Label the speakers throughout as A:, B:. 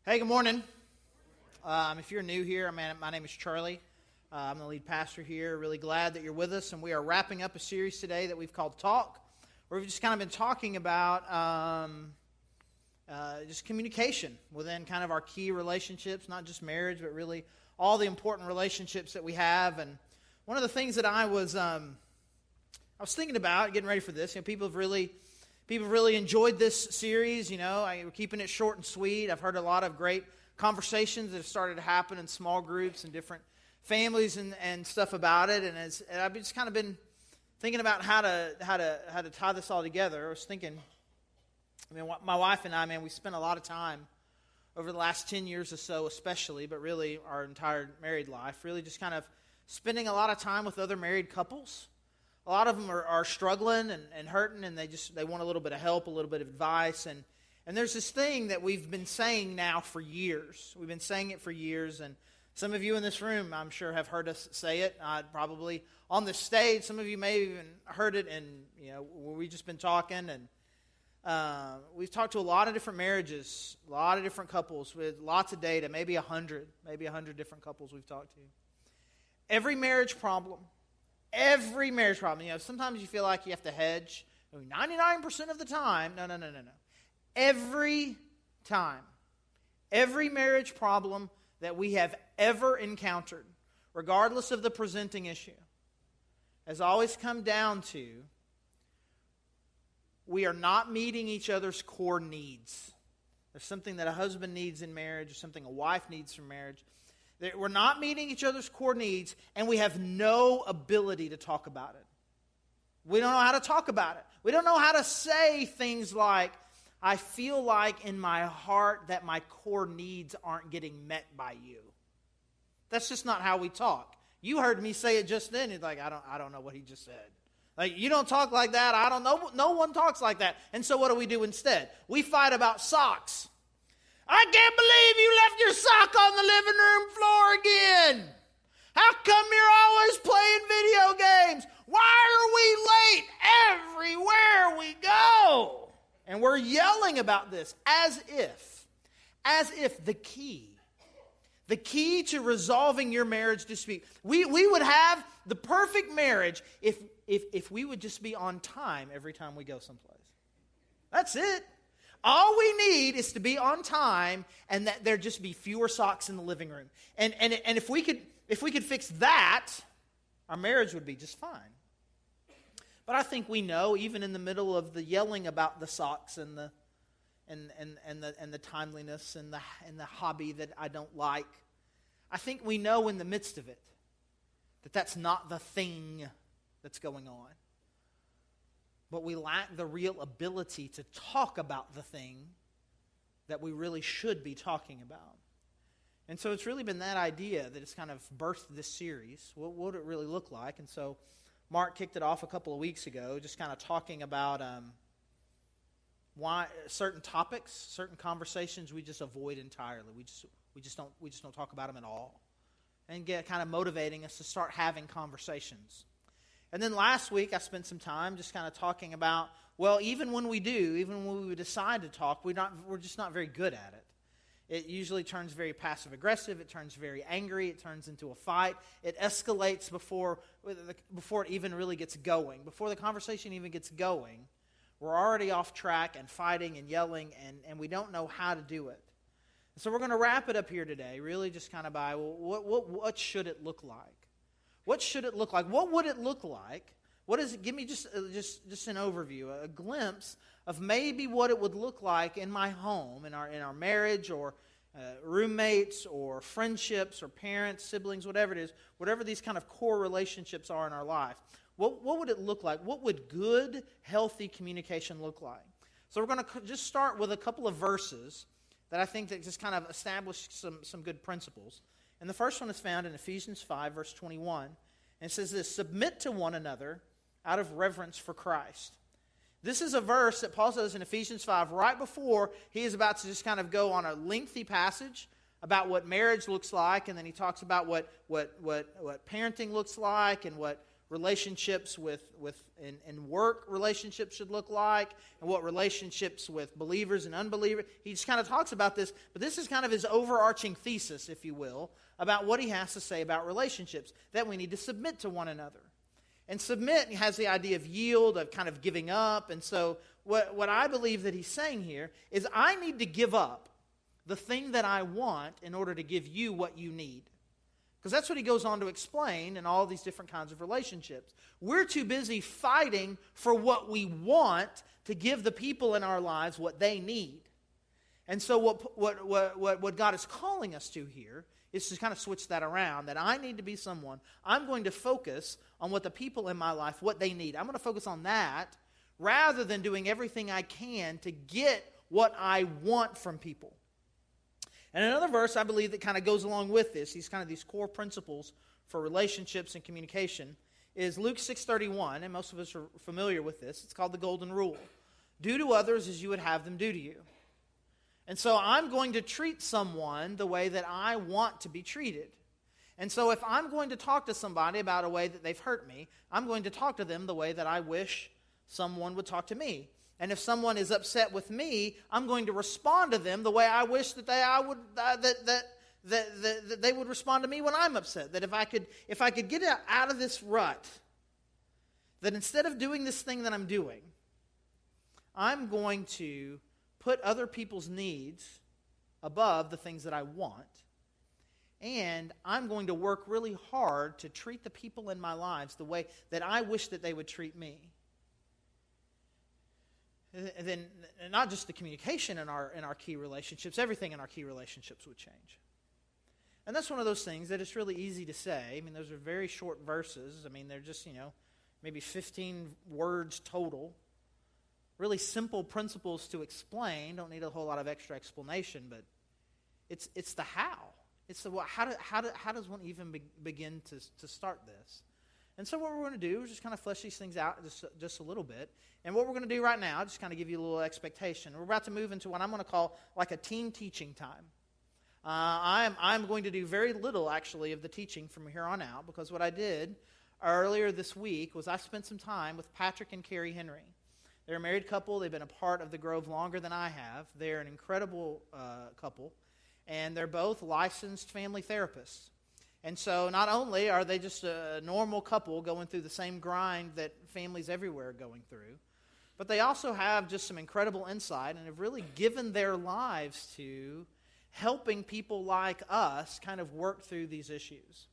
A: Hey, good morning. If you're new here, my name is Charlie. I'm the lead pastor here. Really glad that you're with us, and we are wrapping up a series today that we've called Talk, where we've just kind of been talking about just communication within kind of our key relationships, not just marriage, but really all the important relationships that we have. And one of the things that I was thinking about, getting ready for this, people have really enjoyed this series. We're keeping it short and sweet. I've heard a lot of great conversations that have started to happen in small groups and different families and stuff about it. And I've just kind of been thinking about how to tie this all together. I was thinking, my wife and I, we spent a lot of time over the last 10 years or so, especially, but really our entire married life, really just kind of spending a lot of time with other married couples. A lot of them are struggling and hurting, and they want a little bit of help, a little bit of advice. And there's this thing that we've been saying now for years. We've been saying it for years, and some of you in this room, I'm sure, have heard us say it, probably on the stage. Some of you may have even heard it, and we've just been talking, and we've talked to a lot of different marriages, a lot of different couples with lots of data, maybe 100 different couples we've talked to. Every marriage problem, sometimes you feel like you have to hedge. 99% of the time, no. Every time, every marriage problem that we have ever encountered, regardless of the presenting issue, has always come down to we are not meeting each other's core needs. There's something that a husband needs in marriage, or something a wife needs from marriage. We're not meeting each other's core needs, and we have no ability to talk about it. We don't know how to talk about it. We don't know how to say things like, I feel like in my heart that my core needs aren't getting met by you. That's just not how we talk. You heard me say it just then. You're like, I don't know what he just said. Like, you don't talk like that. I don't know. No one talks like that. And so what do we do instead? We fight about socks. I can't believe you left your sock on the living room floor again. How come you're always playing video games? Why are we late everywhere we go? And we're yelling about this as if the key to resolving your marriage dispute, we would have the perfect marriage if we would just be on time every time we go someplace. That's it. All we need is to be on time, and that there just be fewer socks in the living room. And if we could fix that, our marriage would be just fine. But I think we know, even in the middle of the yelling about the socks and the timeliness and the hobby that I don't like, I think we know in the midst of it that that's not the thing that's going on. But we lack the real ability to talk about the thing that we really should be talking about. And so it's really been that idea that has kind of birthed this series. What would it really look like? And so Mark kicked it off a couple of weeks ago, just kind of talking about why certain topics, certain conversations we just avoid entirely. We just don't talk about them at all, and get kind of motivating us to start having conversations. And then last week, I spent some time just kind of talking about, even when we decide to talk, we're just not very good at it. It usually turns very passive-aggressive. It turns very angry. It turns into a fight. It escalates before it even really gets going. Before the conversation even gets going, we're already off track and fighting and yelling, and we don't know how to do it. So we're going to wrap it up here today, really just kind of by, what should it look like? What should it look like? What would it look like? What is it? Give me just an overview, a glimpse of maybe what it would look like in my home, in our marriage, or roommates, or friendships, or parents, siblings, whatever it is, whatever these kind of core relationships are in our life. What would it look like? What would good, healthy communication look like? So we're going to just start with a couple of verses that I think that just kind of establish some good principles. And the first one is found in Ephesians 5, verse 21. And it says this: submit to one another out of reverence for Christ. This is a verse that Paul says in Ephesians 5 right before he is about to just kind of go on a lengthy passage about what marriage looks like, and then he talks about what parenting looks like, and what relationships in work relationships should look like, and what relationships with believers and unbelievers. He just kind of talks about this, but this is kind of his overarching thesis, if you will, about what he has to say about relationships, that we need to submit to one another. And submit has the idea of yield, of kind of giving up. And so what I believe that he's saying here is I need to give up the thing that I want in order to give you what you need. Because that's what he goes on to explain in all these different kinds of relationships. We're too busy fighting for what we want to give the people in our lives what they need. And so what God is calling us to here is to kind of switch that around, that I need to be someone. I'm going to focus on what the people in my life, what they need. I'm going to focus on that rather than doing everything I can to get what I want from people. And another verse, I believe, that kind of goes along with this, these core principles for relationships and communication, is Luke 6:31, and most of us are familiar with this. It's called the Golden Rule. Do to others as you would have them do to you. And so I'm going to treat someone the way that I want to be treated. And so if I'm going to talk to somebody about a way that they've hurt me, I'm going to talk to them the way that I wish someone would talk to me. And if someone is upset with me, I'm going to respond to them the way I wish that they would respond to me when I'm upset. That if I could get out of this rut, that instead of doing this thing that I'm doing, I'm going to put other people's needs above the things that I want. And I'm going to work really hard to treat the people in my lives the way that I wish that they would treat me. And then not just the communication in our key relationships, everything in our key relationships would change. And that's one of those things that it's really easy to say. I mean, those are very short verses. I mean, they're just, maybe 15 words total. Really simple principles to explain. Don't need a whole lot of extra explanation, but it's the how. It's the what. How does one even begin to start this? And so what we're going to do is just kind of flesh these things out just a little bit. And what we're going to do right now, just kind of give you a little expectation. We're about to move into what I'm going to call like a team teaching time. I'm going to do very little, actually, of the teaching from here on out, because what I did earlier this week was I spent some time with Patrick and Carrie Henry. They're a married couple. They've been a part of the Grove longer than I have. They're an incredible couple, and they're both licensed family therapists. And so not only are they just a normal couple going through the same grind that families everywhere are going through, but they also have just some incredible insight and have really given their lives to helping people like us kind of work through these issues.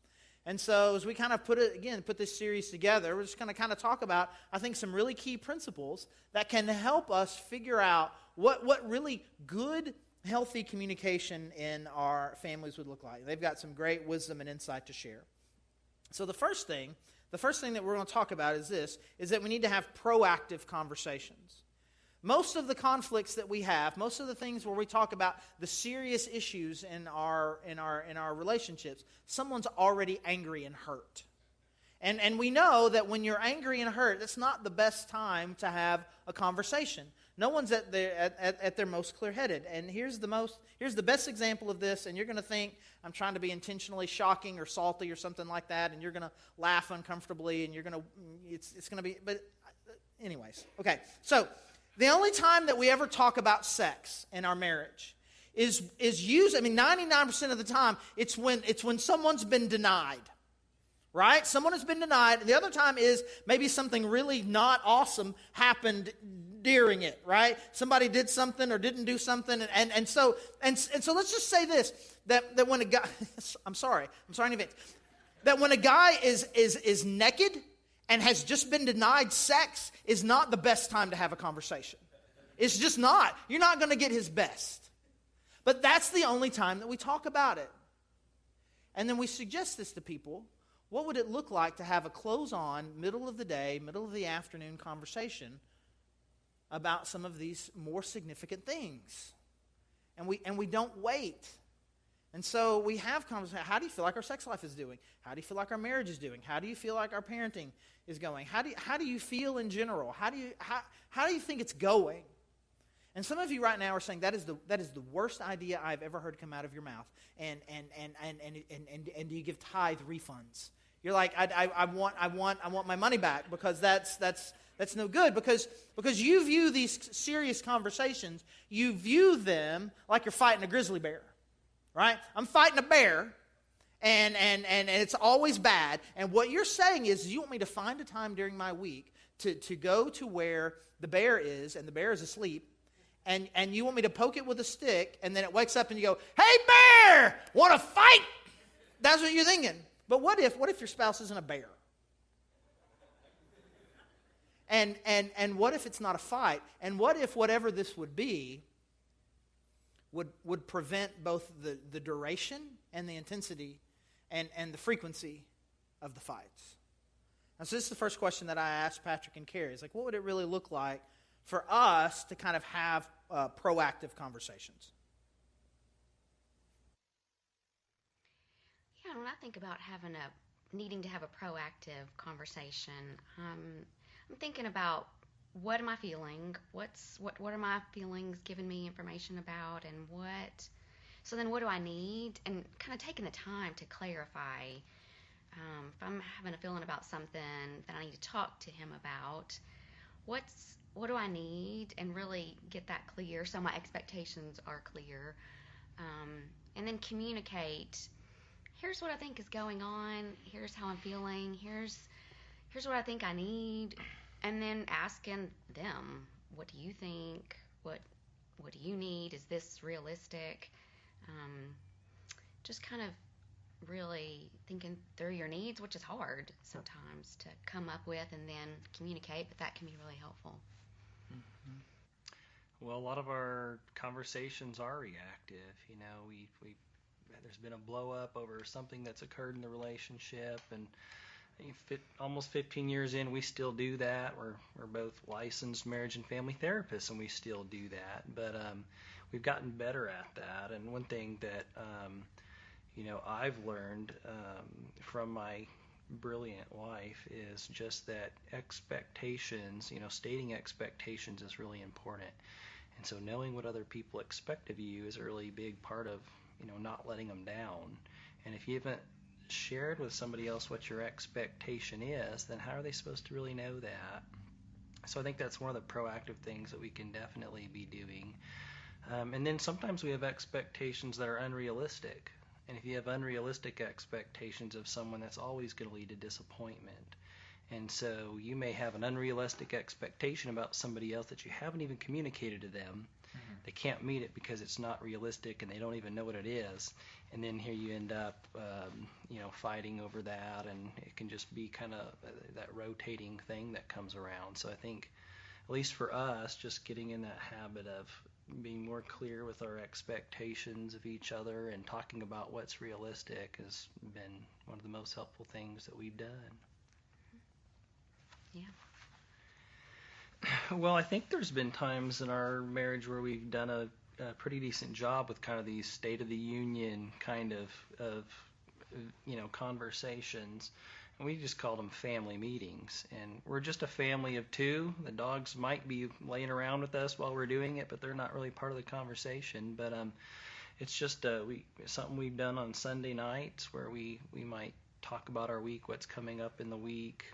A: And so as we kind of put this series together, we're just going to kind of talk about, I think, some really key principles that can help us figure out what really good, healthy communication in our families would look like. They've got some great wisdom and insight to share. So the first thing that we're going to talk about is that we need to have proactive conversations. Most of the conflicts that we have, most of the things where we talk about the serious issues in our relationships, someone's already angry and hurt. And we know that when you're angry and hurt, that's not the best time to have a conversation. No one's at their most clear-headed. And here's the best example of this, and you're going to think I'm trying to be intentionally shocking or salty or something like that, and you're going to laugh uncomfortably, and it's going to be, but anyways. Okay, so the only time that we ever talk about sex in our marriage is usually, 99% of the time, it's when someone's been denied. Right? Someone has been denied. And the other time is maybe something really not awesome happened during it, right? Somebody did something or didn't do something. And so let's just say this, that when a guy, I'm sorry in advance, that when a guy is naked and has just been denied sex is not the best time to have a conversation. It's just not. You're not going to get his best. But that's the only time that we talk about it. And then we suggest this to people. What would it look like to have a close-on, middle of the day, middle of the afternoon conversation about some of these more significant things? And we don't wait. And so we have conversations. How do you feel like our sex life is doing? How do you feel like our marriage is doing? How do you feel like our parenting is going? How do you feel in general? How do you think it's going? And some of you right now are saying that is the worst idea I've ever heard come out of your mouth. And do you give tithe refunds? You're like, I want my money back, because that's no good, because you view these serious conversations, you view them like you're fighting a grizzly bear, right? I'm fighting a bear, and it's always bad. And what you're saying is, you want me to find a time during my week to go to where the bear is, and the bear is asleep, and you want me to poke it with a stick, and then it wakes up and you go, "Hey, bear, want to fight?" That's what you're thinking. But what if your spouse isn't a bear? And what if it's not a fight? And what if whatever this would be would prevent both the duration and the intensity and the frequency of the fights? And so this is the first question that I asked Patrick and Carrie. It's like, what would it really look like for us to kind of have proactive conversations?
B: Yeah, when I think about needing to have a proactive conversation, I'm thinking about, what am I feeling? What are my feelings giving me information about, and so then what do I need? And kind of taking the time to clarify. If I'm having a feeling about something that I need to talk to him about, what do I need? And really get that clear, so my expectations are clear. And then communicate. Here's what I think is going on. Here's how I'm feeling. Here's what I think I need. And then asking them, what do you think? What do you need? Is this realistic? Just kind of really thinking through your needs, which is hard sometimes to come up with and then communicate, but that can be really helpful.
C: Well, a lot of our conversations are reactive. We there's been a blow up over something that's occurred in the relationship, and almost 15 years in, we still do that. We're both licensed marriage and family therapists, and we still do that. But we've gotten better at that. And one thing that I've learned from my brilliant wife is just that expectations, stating expectations is really important. And so knowing what other people expect of you is a really big part of, not letting them down. And if you haven't shared with somebody else what your expectation is, then how are they supposed to really know that? So I think that's one of the proactive things that we can definitely be doing. And then sometimes we have expectations that are unrealistic. And if you have unrealistic expectations of someone, that's always going to lead to disappointment. And so you may have an unrealistic expectation about somebody else that you haven't even communicated to them. Mm-hmm. They can't meet it because it's not realistic, and they don't even know what it is. And then here you end up, fighting over that, and it can just be kind of that rotating thing that comes around. So I think, at least for us, just getting in that habit of being more clear with our expectations of each other and talking about what's realistic has been one of the most helpful things that we've done.
B: Yeah.
C: Well, I think there's been times in our marriage where we've done a pretty decent job with kind of these State of the Union kind of conversations. And we just called them family meetings. And we're just a family of two. The dogs might be laying around with us while we're doing it, but they're not really part of the conversation. But it's just something we've done on Sunday nights, where we might talk about our week, what's coming up in the week.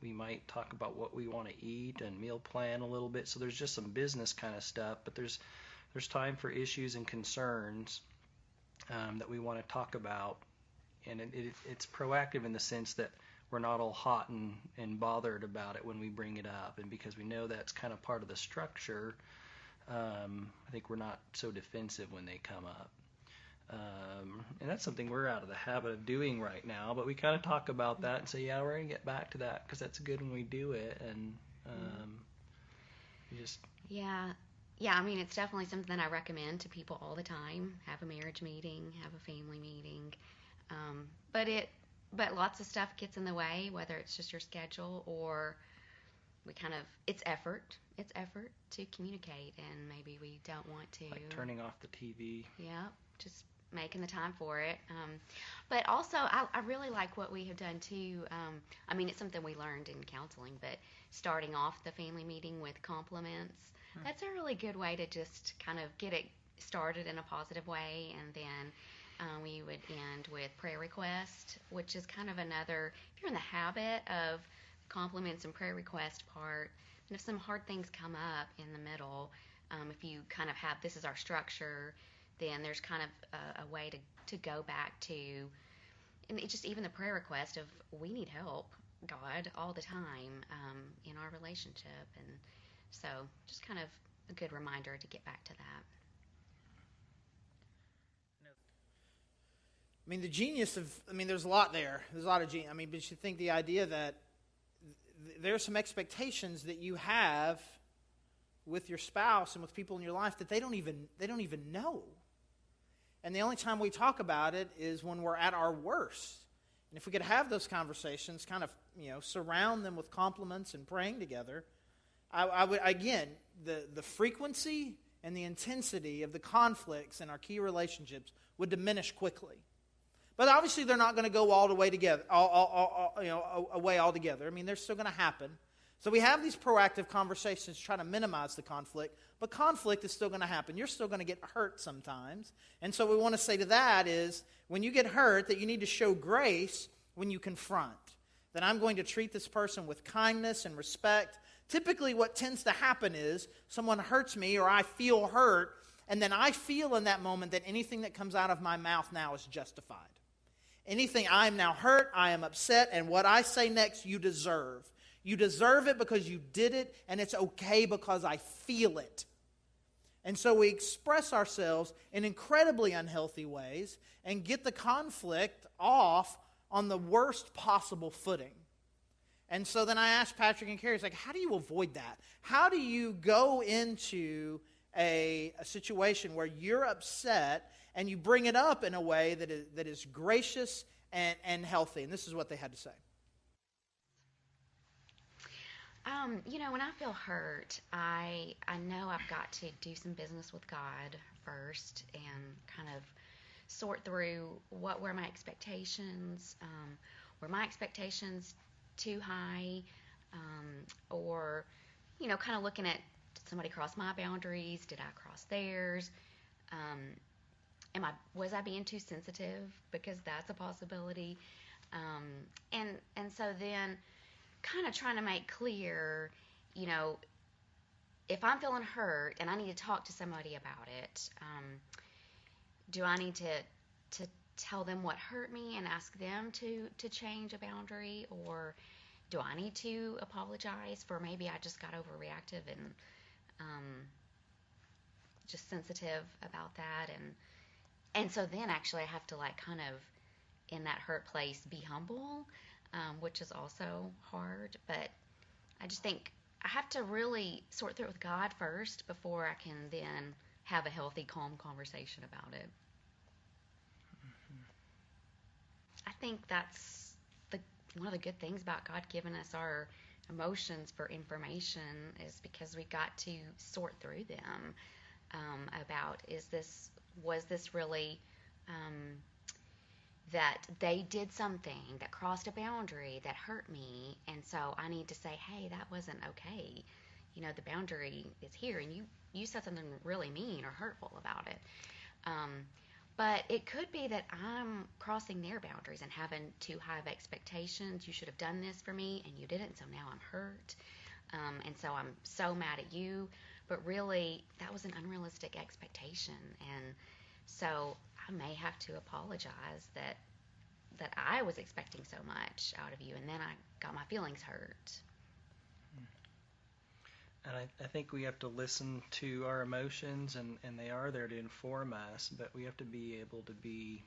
C: We might talk about what we want to eat and meal plan a little bit. So there's just some business kind of stuff, but there's time for issues and concerns that we want to talk about. And it's proactive in the sense that we're not all hot and bothered about it when we bring it up. And because we know that's kind of part of the structure, I think we're not so defensive when they come up. And that's something we're out of the habit of doing right now. But we kind of talk about that and say, yeah, we're going to get back to that because that's good when we do it. And just...
B: Yeah, I mean, it's definitely something that I recommend to people all the time. Have a marriage meeting, have a family meeting. But lots of stuff gets in the way, whether it's just your schedule or it's effort. It's effort to communicate, and maybe we don't want to.
C: Like turning off the TV.
B: Yeah, just making the time for it. But also, I really like what we have done too. I mean, it's something we learned in counseling, but starting off the family meeting with compliments. That's a really good way to just kind of get it started in a positive way, and then we would end with prayer request, which is kind of another, if you're in the habit of compliments and prayer request part, and if some hard things come up in the middle, if you kind of have this is our structure, then there's kind of a way to go back to, and it just even the prayer request of we need help, God, all the time in our relationship. And so just kind of a good reminder to get back to that.
A: I mean, the genius of, there's a lot there. There's a lot of genius. But you think the idea that there are some expectations that you have with your spouse and with people in your life that they don't even know. And the only time we talk about it is when we're at our worst. And if we could have those conversations, kind of, surround them with compliments and praying together, I would, again, the frequency and the intensity of the conflicts in our key relationships would diminish quickly. But obviously, they're not going to go all the way together, away altogether. They're still going to happen. So we have these proactive conversations to try to minimize the conflict, but conflict is still going to happen. You're still going to get hurt sometimes. And so what we want to say to that is, when you get hurt, that you need to show grace when you confront. That I'm going to treat this person with kindness and respect. Typically what tends to happen is someone hurts me or I feel hurt, and then I feel in that moment that anything that comes out of my mouth now is justified. Anything, I am now hurt, I am upset, and what I say next you deserve. You deserve it because you did it, and it's okay because I feel it. And so we express ourselves in incredibly unhealthy ways and get the conflict off on the worst possible footing. And so then I asked Patrick and Carrie, how do you avoid that? How do you go into a situation where you're upset and you bring it up in a way that is gracious and healthy? And this is what they had to say.
B: When I feel hurt, I know I've got to do some business with God first and kind of sort through what were my expectations. Were my expectations too high? Or, kind of looking at, did somebody cross my boundaries? Did I cross theirs? Was I being too sensitive? Because that's a possibility. And so then kind of trying to make clear, if I'm feeling hurt and I need to talk to somebody about it, do I need to tell them what hurt me and ask them to change a boundary? Or do I need to apologize for maybe I just got overreactive and just sensitive about that? And so then actually I have to kind of in that hurt place be humble, which is also hard. But I just think I have to really sort through it with God first before I can then have a healthy, calm conversation about it.
C: Mm-hmm.
B: I think that's one of the good things about God giving us our emotions for information is because we got to sort through them about was this really that they did something that crossed a boundary that hurt me, and so I need to say, hey, that wasn't okay. The boundary is here, and you said something really mean or hurtful about it. But it could be that I'm crossing their boundaries and having too high of expectations. You should have done this for me, and you didn't, so now I'm hurt. And so I'm so mad at you. But really, that was an unrealistic expectation. And so I may have to apologize that I was expecting so much out of you, and then I got my feelings hurt.
C: And I think we have to listen to our emotions, and they are there to inform us, but we have to be able to be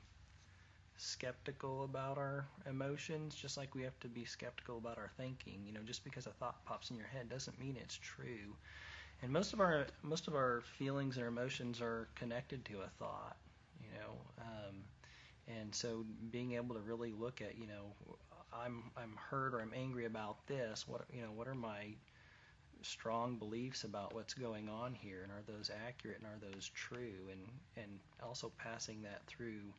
C: skeptical about our emotions, just like we have to be skeptical about our thinking. Just because a thought pops in your head doesn't mean it's true. And most of our feelings and our emotions are connected to a thought, and so being able to really look at, I'm hurt or I'm angry about this. What are my strong beliefs about what's going on here, and are those accurate, and are those true, and also passing that through.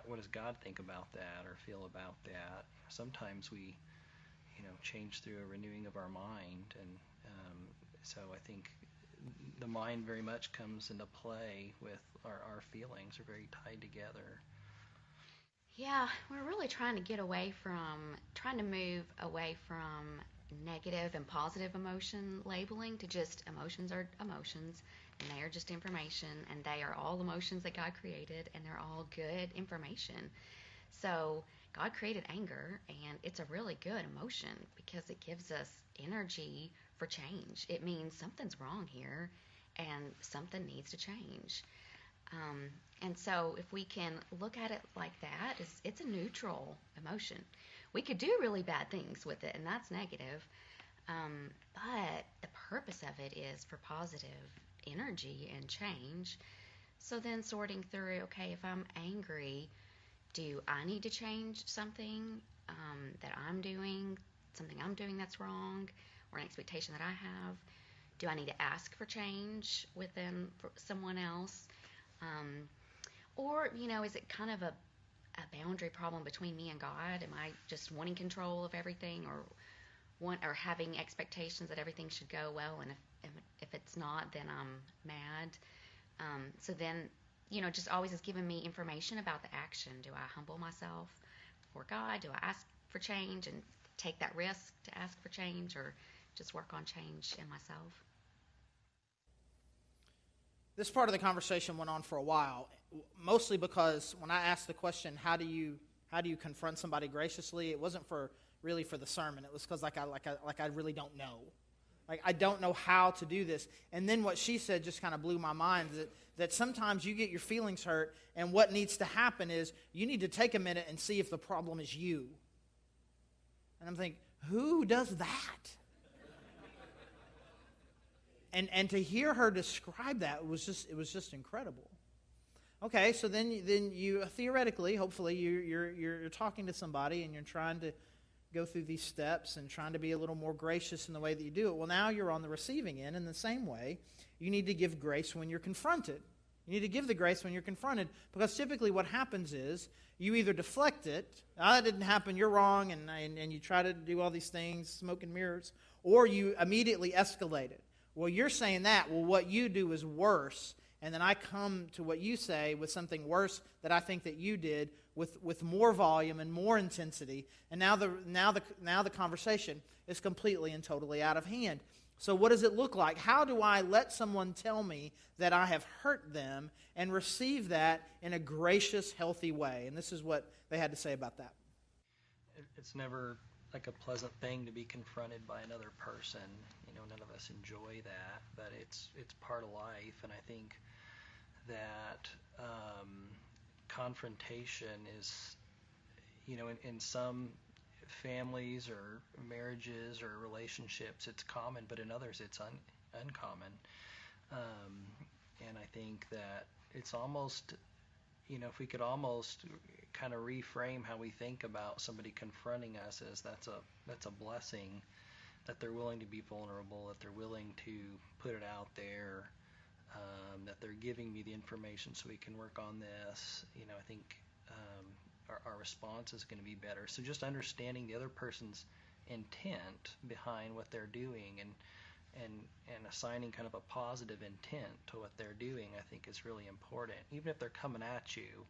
C: What does God think about that or feel about that? Sometimes we, change through a renewing of our mind, and so I think the mind very much comes into play with our feelings are very tied together.
B: Yeah, we're really trying to trying to move away from negative and positive emotion labeling to just emotions are emotions and they are just information and they are all emotions that God created and they're all good information. So God created anger and it's a really good emotion because it gives us energy for change. It means something's wrong here and something needs to change. Um, and so, if we can look at it like that, it's a neutral emotion. We could do really bad things with it, and that's negative. But the purpose of it is for positive energy and change. So then, sorting through, okay, if I'm angry, do I need to change something that something I'm doing that's wrong, or an expectation that I have? Do I need to ask for change within someone else? Um, or, is it kind of a boundary problem between me and God? Am I just wanting control of everything or having expectations that everything should go well? And if it's not, then I'm mad. So then, just always is giving me information about the action. Do I humble myself before God? Do I ask for change and take that risk to ask for change or just work on change in myself?
A: This part of the conversation went on for a while, mostly because when I asked the question, how do you confront somebody graciously, it wasn't really for the sermon. It was because I really don't know. Like, I don't know how to do this. And then what she said just kind of blew my mind, that sometimes you get your feelings hurt, and what needs to happen is you need to take a minute and see if the problem is you. And I'm thinking, who does that? And to hear her describe that it was just incredible. Okay, so then you theoretically, hopefully, you're talking to somebody and you're trying to go through these steps and trying to be a little more gracious in the way that you do it. Well, now you're on the receiving end. In the same way, you need to give grace when you're confronted. You need to give the grace when you're confronted, because typically what happens is you either deflect it, that didn't happen, you're wrong, and you try to do all these things, smoke and mirrors, or you immediately escalate it. Well, you're saying that. Well, what you do is worse, and then I come to what you say with something worse that I think that you did with more volume and more intensity, and now the conversation is completely and totally out of hand. So what does it look like? How do I let someone tell me that I have hurt them and receive that in a gracious, healthy way? And this is what they had to say about that.
C: It's never like a pleasant thing to be confronted by another person. None of us enjoy that, but it's part of life. And I think that confrontation is, in some families or marriages or relationships, it's common, but in others it's uncommon. And I think that it's almost, if we could almost kind of reframe how we think about somebody confronting us as that's a blessing, that they're willing to be vulnerable, that they're willing to put it out there, that they're giving me the information so we can work on this. I think our response is going to be better. So just understanding the other person's intent behind what they're doing and assigning kind of a positive intent to what they're doing, I think is really important. Even if they're coming at you,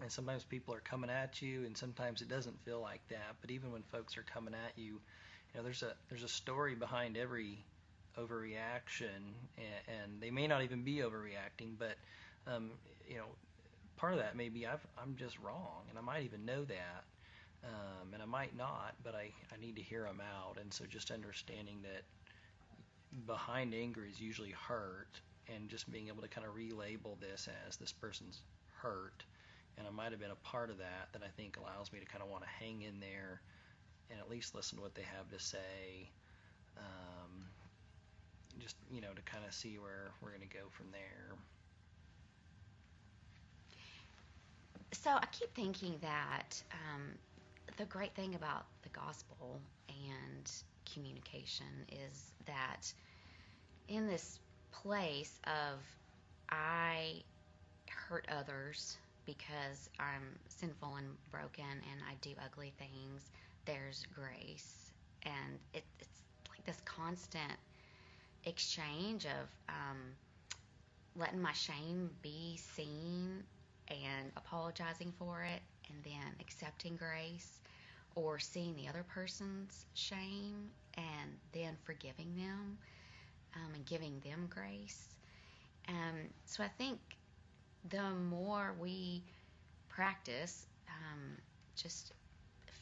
C: and sometimes people are coming at you, and sometimes it doesn't feel like that. But even when folks are coming at you, there's a story behind every overreaction, and they may not even be overreacting, but part of that may be I'm just wrong, and I might even know that, and I might not, but I need to hear them out. And so just understanding that behind anger is usually hurt, and just being able to kind of relabel this as this person's hurt, and I might have been a part of that I think allows me to kind of want to hang in there and at least listen to what they have to say, just to kind of see where we're going to go from there.
B: So I keep thinking that the great thing about the gospel and communication is that in this place of I hurt others because I'm sinful and broken and I do ugly things, there's grace. And it's like this constant exchange of letting my shame be seen and apologizing for it, and then accepting grace, or seeing the other person's shame and then forgiving them, and giving them grace. So I think the more we practice just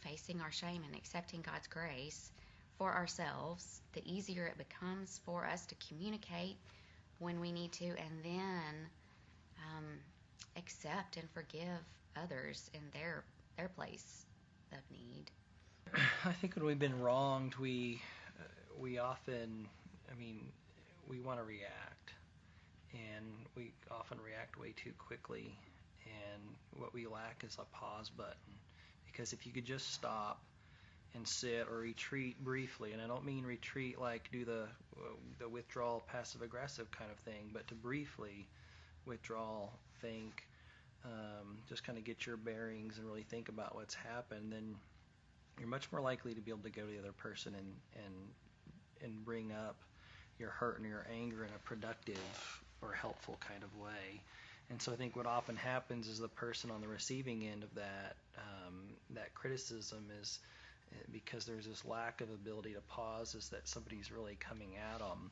B: facing our shame and accepting God's grace for ourselves, the easier it becomes for us to communicate when we need to, and then accept and forgive others in their place of need.
C: I think when we've been wronged, we often, we want to react, and we often react way too quickly. And what we lack is a pause button, because if you could just stop and sit or retreat briefly, and I don't mean retreat like do the withdrawal passive aggressive kind of thing, but to briefly withdraw, think, just kind of get your bearings and really think about what's happened, then you're much more likely to be able to go to the other person and bring up your hurt and your anger in a productive or helpful kind of way. And so I think what often happens is the person on the receiving end of that criticism is, because there's this lack of ability to pause, is that somebody's really coming at them,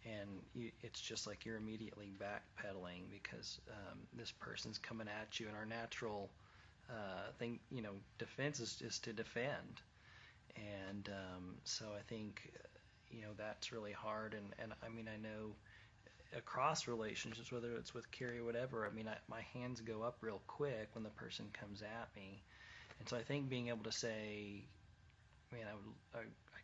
C: and it's just like you're immediately backpedaling because this person's coming at you, and our natural thing, defense is to defend. And so I think that's really hard, and I know across relationships, whether it's with Carrie or whatever, my hands go up real quick when the person comes at me. And so I think being able to say, I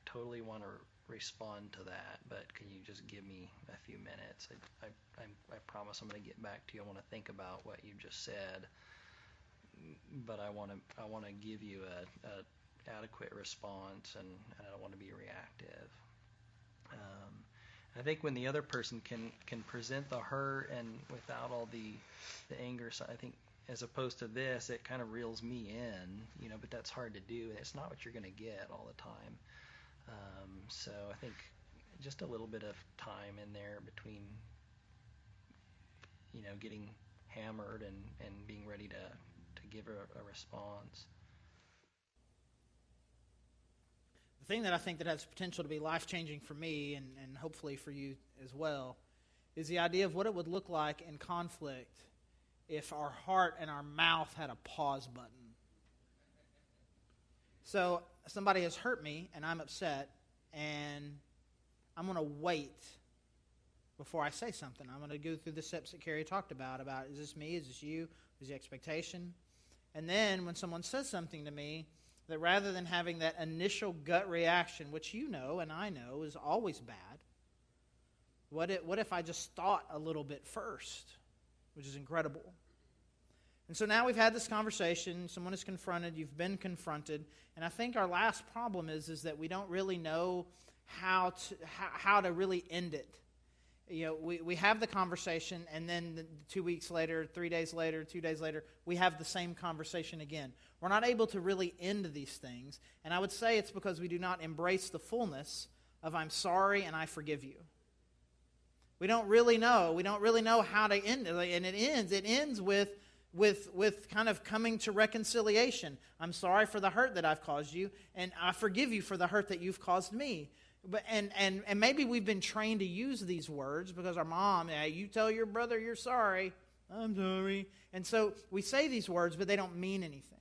C: totally want to respond to that, but can you just give me a few minutes? I promise I'm going to get back to you. I want to think about what you just said, but I want to give you a adequate response, and I don't want to be reactive. I think when the other person can present the hurt and without all the anger, so I think as opposed to this, it kind of reels me in, but that's hard to do, and it's not what you're going to get all the time. So I think just a little bit of time in there between, getting hammered and being ready to give a response.
A: The thing that I think that has potential to be life-changing for me, and hopefully for you as well, is the idea of what it would look like in conflict if our heart and our mouth had a pause button. So somebody has hurt me, and I'm upset, and I'm going to wait before I say something. I'm going to go through the steps that Carrie talked about, is this me, is this you, is the expectation? And then when someone says something to me, that rather than having that initial gut reaction, which you know and I know is always bad, what if I just thought a little bit first, which is incredible. And so now we've had this conversation, someone is confronted, you've been confronted, and I think our last problem is that we don't really know how to really end it. We have the conversation, and then 2 weeks later, 3 days later, 2 days later, we have the same conversation again. We're not able to really end these things, and I would say it's because we do not embrace the fullness of I'm sorry and I forgive you. We don't really know. We don't really know how to end it, and it ends with kind of coming to reconciliation. I'm sorry for the hurt that I've caused you, and I forgive you for the hurt that you've caused me. But and maybe we've been trained to use these words because our mom, you tell your brother you're sorry, I'm sorry. And so we say these words, but they don't mean anything.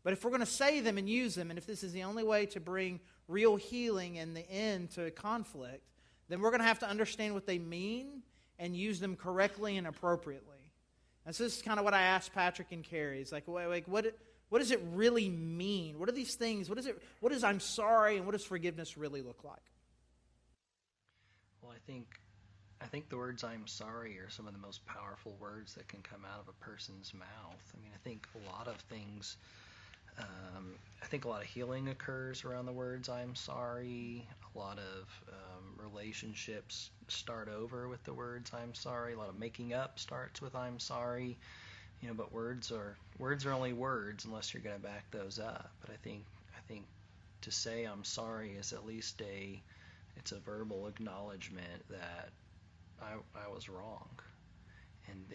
A: But if we're going to say them and use them, and if this is the only way to bring real healing in the end to conflict, then we're going to have to understand what they mean and use them correctly and appropriately. And so this is kind of what I asked Patrick and Carrie. It's like what does it really mean? What are these things? What is I'm sorry, and what does forgiveness really look like?
C: Well, I think the words I'm sorry are some of the most powerful words that can come out of a person's mouth. I think a lot of things, I think a lot of healing occurs around the words I'm sorry. A lot of relationships start over with the words I'm sorry. A lot of making up starts with I'm sorry. But words are only words unless you're going to back those up. But I think to say I'm sorry is at least It's a verbal acknowledgement that I was wrong. And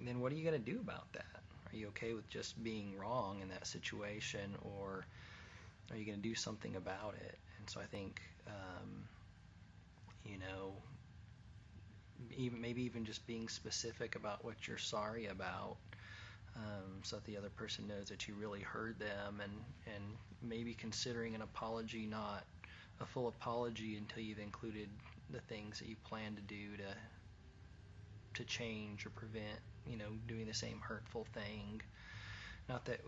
C: then what are you going to do about that? Are you okay with just being wrong in that situation, or are you going to do something about it? And so I think, you know, maybe even just being specific about what you're sorry about, so that the other person knows that you really heard them, and maybe considering an apology, not a full apology until you've included the things that you plan to do to change or prevent, you know, doing the same hurtful thing. Not that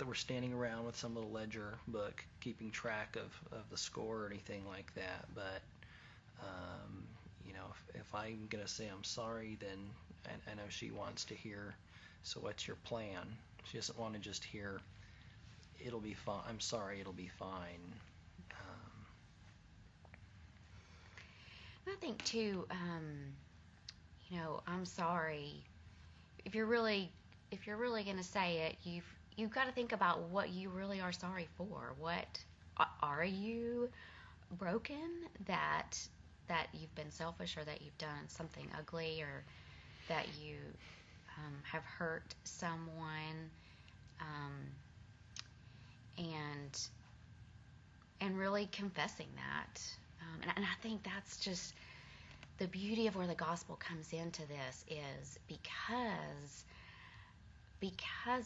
C: we're standing around with some little ledger book keeping track of the score or anything like that, but you know, if I'm gonna say I'm sorry, then I know she wants to hear, so what's your plan? She doesn't want to just hear, it'll be fine. I'm sorry, it'll be fine.
B: I think too, you know, I'm sorry. If you're really going to say it, you've got to think about what you really are sorry for. What are you broken that you've been selfish, or that you've done something ugly, or that you have hurt someone, and really confessing that. And I think that's just the beauty of where the gospel comes into this, is because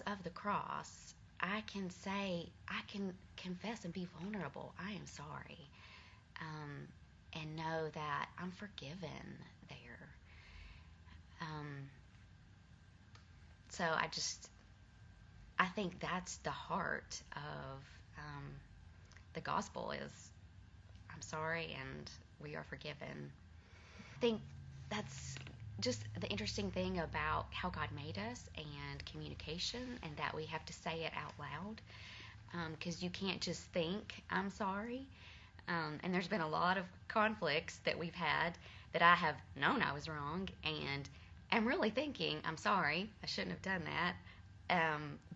B: of the cross, I can confess and be vulnerable. I am sorry, and know that I'm forgiven there. So I think that's the heart of the gospel, is I'm sorry and we are forgiven. I think that's just the interesting thing about how God made us and communication, and that we have to say it out loud, because you can't just think I'm sorry. And there's been a lot of conflicts that we've had that I have known I was wrong, and am really thinking I'm sorry, I shouldn't have done that,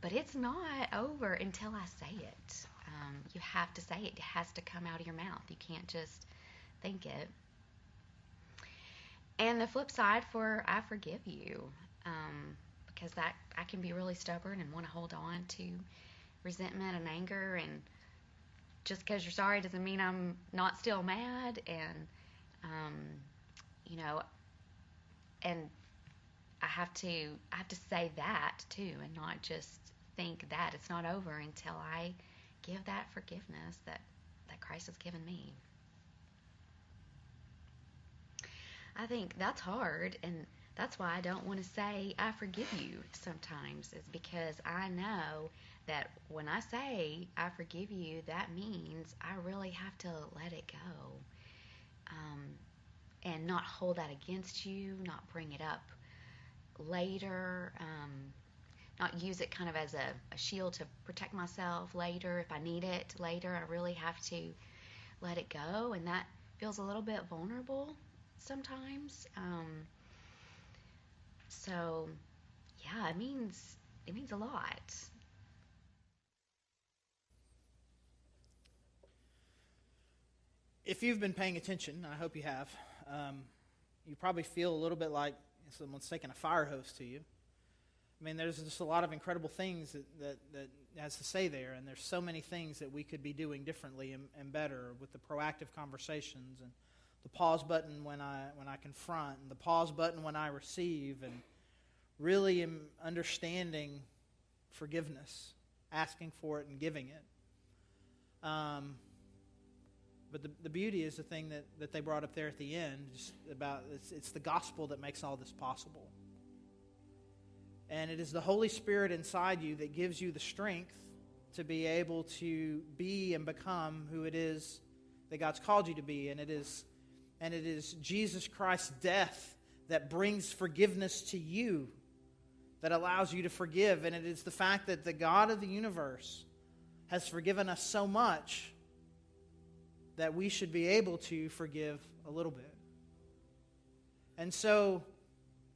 B: but it's not over until I say it. You have to say it. It has to come out of your mouth. You can't just think it. And the flip side for I forgive you, because that I can be really stubborn and want to hold on to resentment and anger, and just because you're sorry doesn't mean I'm not still mad, and you know, and I have to say that too, and not just think that it's not over until I give that forgiveness that Christ has given me. I think that's hard, and that's why I don't want to say I forgive you sometimes, is because I know that when I say I forgive you, that means I really have to let it go, and not hold that against you, not bring it up later, not use it kind of as a shield to protect myself later if I need it later. I really have to let it go, and that feels a little bit vulnerable sometimes. So yeah, it means a lot.
A: If you've been paying attention, I hope you have, you probably feel a little bit like someone's taking a fire hose to you. I mean, there's just a lot of incredible things that has to say there, and there's so many things that we could be doing differently and better with the proactive conversations, and the pause button when I confront, and the pause button when I receive, and really am understanding forgiveness, asking for it and giving it. But the beauty is the thing that they brought up there at the end, just about it's the gospel that makes all this possible. And it is the Holy Spirit inside you that gives you the strength to be able to be and become who it is that God's called you to be. And it is Jesus Christ's death that brings forgiveness to you, that allows you to forgive. And it is the fact that the God of the universe has forgiven us so much that we should be able to forgive a little bit. And so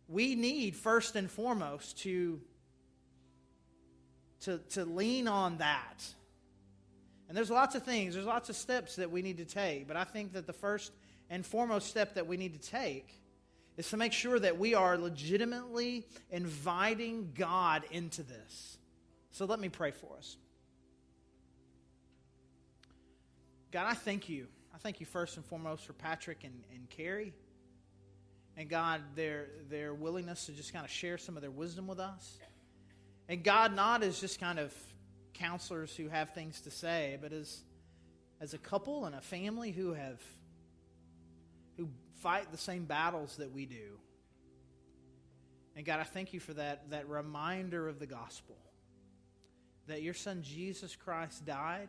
A: we need, first and foremost, to lean on that And there's lots of things, there's lots of steps that we need to take. But I think that the first and foremost step that we need to take is to make sure that we are legitimately inviting God into this. So let me pray for us. God, I thank you. I thank you first and foremost for Patrick and Carrie. And God, their willingness to just kind of share some of their wisdom with us. And God, not as just kind of counselors who have things to say, but as a couple and a family who fight the same battles that we do. And God, I thank you for that reminder of the gospel. That your son Jesus Christ died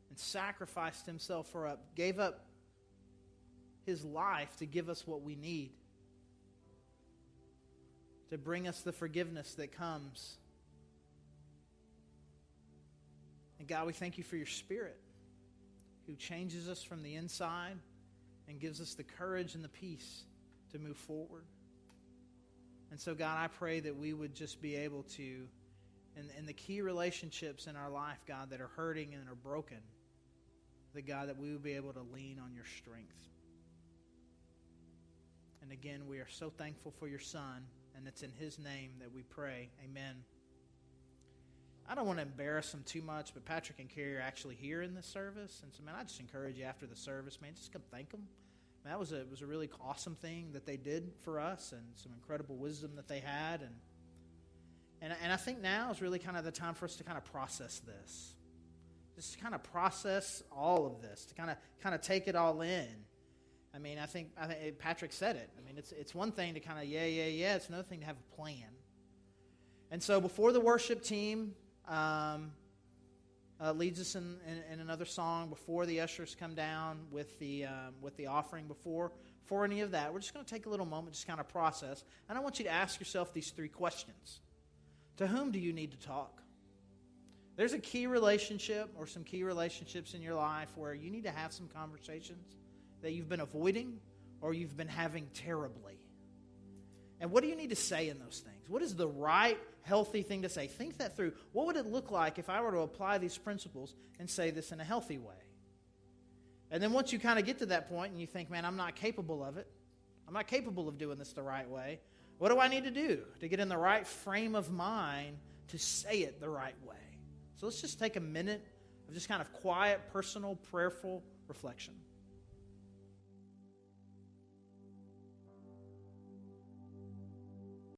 A: and sacrificed himself gave up his life to give us what we need. To bring us the forgiveness that comes. And God, we thank you for your Spirit who changes us from the inside and gives us the courage and the peace to move forward. And so, God, I pray that we would just be able to, in the key relationships in our life, God, that are hurting and are broken, that, God, that we would be able to lean on your strength. And again, we are so thankful for your Son, and it's in his name that we pray. Amen. I don't want to embarrass them too much, but Patrick and Carrie are actually here in this service. And so, man, I just encourage you after the service, man, just come thank them. Man, that was a really awesome thing that they did for us and some incredible wisdom that they had. And I think now is really kind of the time for us to kind of process this. Just to kind of process all of this, to kind of take it all in. I mean, I think Patrick said it. I mean, it's one thing to kind of, yeah. It's another thing to have a plan. And so before the worship team leads us in another song, before the ushers come down with the offering, before any of that, we're just going to take a little moment, just kind of process. And I want you to ask yourself these 3 questions. To whom do you need to talk? There's a key relationship or some key relationships in your life where you need to have some conversations that you've been avoiding or you've been having terribly. And what do you need to say in those things? What is the right, healthy thing to say? Think that through. What would it look like if I were to apply these principles and say this in a healthy way? And then once you kind of get to that point and you think, man, I'm not capable of it. I'm not capable of doing this the right way. What do I need to do to get in the right frame of mind to say it the right way? So let's just take a minute of just kind of quiet, personal, prayerful reflection.